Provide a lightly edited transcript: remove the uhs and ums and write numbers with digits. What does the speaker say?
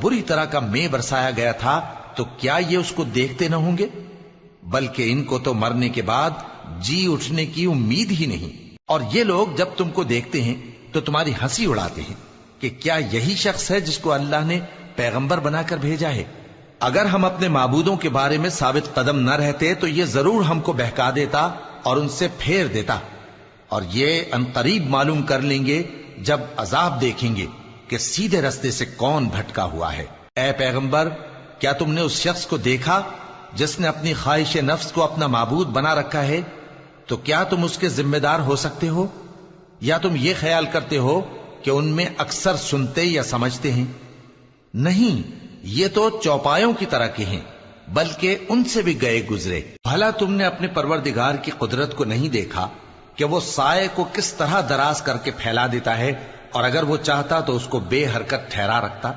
बुरी तरह का मेह बरसाया गया था, तो क्या ये उसको देखते न होंगे? बल्कि इनको तो मरने के बाद जी उठने की उम्मीद ही नहीं। और ये लोग जब तुमको देखते हैं तो तुम्हारी हंसी उड़ाते हैं कि क्या यही शख्स है जिसको अल्लाह ने पैगंबर बनाकर भेजा है? अगर हम अपने माबूदों के बारे में साबित कदम न रहते तो ये जरूर हमको बहका देता और उनसे फेर देता, और ये अनकरीब मालूम कर लेंगे जब अजाब देखेंगे कि सीधे रास्ते से कौन भटका हुआ है। ऐ पैगंबर, क्या तुमने उस शख्स को देखा जिसने अपनी ख्वाहिश नफ्स को अपना माबूद बना रखा है? तो क्या तुम उसके जिम्मेदार हो सकते हो? या तुम ये ख्याल करते हो कि उनमें अक्सर सुनते या समझते हैं? नहीं, ये तो चौपायों की तरह के हैं, बल्कि उनसे भी गए गुजरे। भला तुमने अपने परवरदिगार की कुदरत को नहीं देखा कि वो साए को किस तरह दराज करके फैला देता है, और अगर वो चाहता तो उसको बेहरकत ठहरा रखता।